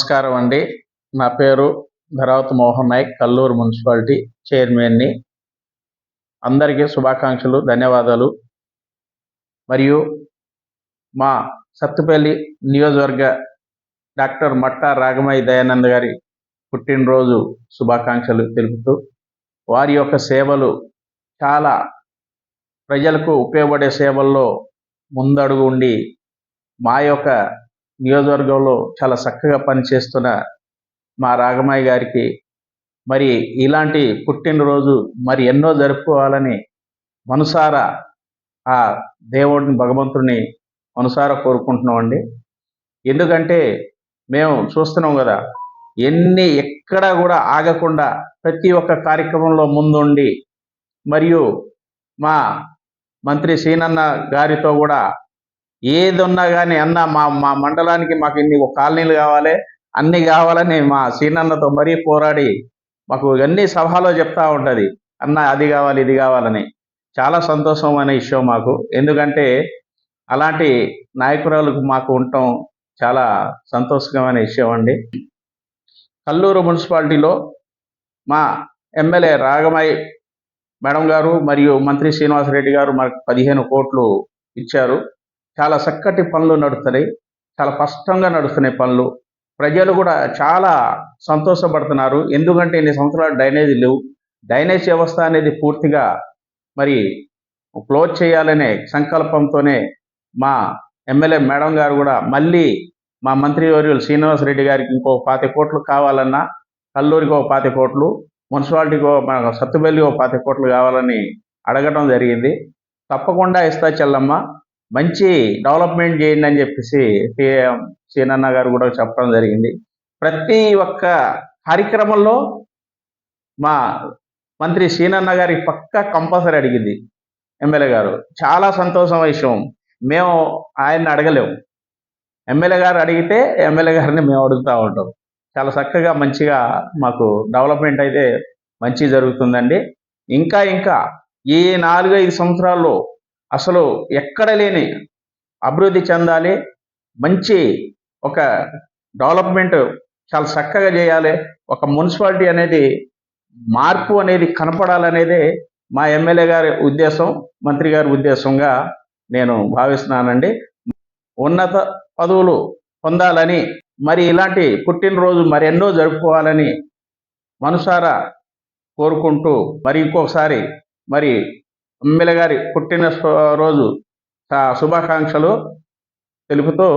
నమస్కారం అండి. నా పేరు ధరావత్ మోహన్ నాయక్, కల్లూరు మున్సిపాలిటీ చైర్మన్ని. అందరికీ శుభాకాంక్షలు, ధన్యవాదాలు. మరియు మా సత్తుపల్లి నియోజకవర్గ డాక్టర్ మట్టా రాగమయ్య దయానంద్ గారి పుట్టినరోజు శుభాకాంక్షలు తెలుపుతూ, వారి యొక్క సేవలు చాలా ప్రజలకు ఉపయోగపడే సేవల్లో ముందడుగు ఉండి మా యొక్క నియోజకవర్గంలో చాలా చక్కగా పనిచేస్తున్న మా రాగమయ్య గారికి మరి ఇలాంటి పుట్టినరోజు మరి ఎన్నో జరుపుకోవాలని మనసారా ఆ దేవుడిని, భగవంతుడిని మనసారా కోరుకుంటున్నామండి. ఎందుకంటే మేము చూస్తున్నాం కదా, ఎక్కడా కూడా ఆగకుండా ప్రతి ఒక్క కార్యక్రమంలో ముందుండి, మరియు మా మంత్రి సీనన్న గారితో కూడా ఏదున్నా కానీ, అన్న మా మా మండలానికి మాకు ఇన్ని కాలనీలు కావాలి, అన్ని కావాలని మా సీనన్నతో మరీ పోరాడి మాకు ఇవన్నీ సభలో చెప్తా ఉంటుంది. అన్న అది కావాలి, ఇది కావాలని. చాలా సంతోషమైన విషయం మాకు. ఎందుకంటే అలాంటి నాయకురాలకు మాకు ఉండటం చాలా సంతోషకరమైన విషయం అండి. కల్లూరు మున్సిపాలిటీలో మా ఎమ్మెల్యే రాగమయ్య మేడం గారు మరియు మంత్రి శ్రీనివాసరెడ్డి గారు మాకు 15 కోట్లు ఇచ్చారు. చాలా చక్కటి పనులు నడుస్తున్నాయి, చాలా స్పష్టంగా నడుస్తున్నాయి పనులు. ప్రజలు కూడా చాలా సంతోషపడుతున్నారు. ఎందుకంటే ఇన్ని సంవత్సరాలు డ్రైనేజీ లేవు. డ్రైనేజ్ వ్యవస్థ అనేది పూర్తిగా మరి క్లోజ్ చేయాలనే సంకల్పంతోనే మా ఎమ్మెల్యే మేడం గారు కూడా మళ్ళీ మా మంత్రివర్యులు శ్రీనివాసరెడ్డి గారికి ఇంకో 25 కోట్లు కావాలన్నా, కల్లూరికి ఒక 25 కోట్లు, మున్సిపాలిటీకి మన సత్తుపల్లి ఒక 25 కోట్లు కావాలని అడగడం జరిగింది. తప్పకుండా ఇస్తా చెల్లమ్మ, మంచి డెవలప్మెంట్ చేయండి అని చెప్పేసి సీనన్న గారు కూడా చెప్పడం జరిగింది. ప్రతి ఒక్క కార్యక్రమంలో మా మంత్రి సీనన్న గారి పక్కా కంపల్సరీ అడిగింది ఎమ్మెల్యే గారు. చాలా సంతోషం విషయం. మేము ఆయన్ని అడగలేము, ఎమ్మెల్యే గారు అడిగితే ఎమ్మెల్యే గారిని మేము అడుగుతూ ఉంటాం. చాలా చక్కగా మంచిగా మాకు డెవలప్మెంట్ అయితే మంచి జరుగుతుందండి. ఇంకా ఈ 4-5 సంవత్సరాల్లో అసలు ఎక్కడ లేని అభివృద్ధి చెందాలి, మంచి ఒక డెవలప్మెంట్ చాలా చక్కగా చేయాలి, ఒక మున్సిపాలిటీ అనేది మార్పు అనేది కనపడాలనేదే మా ఎమ్మెల్యే గారి ఉద్దేశం, మంత్రి గారి ఉద్దేశంగా నేను భావిస్తున్నానండి. ఉన్నత పదవులు పొందాలని, మరి ఇలాంటి పుట్టినరోజు మరెన్నో జరుపుకోవాలని మనసారా కోరుకుంటూ, మరి ఇంకొకసారి మరి ఎమ్మెల్యే గారి పుట్టిన రోజు శుభాకాంక్షలు తెలుపుతూ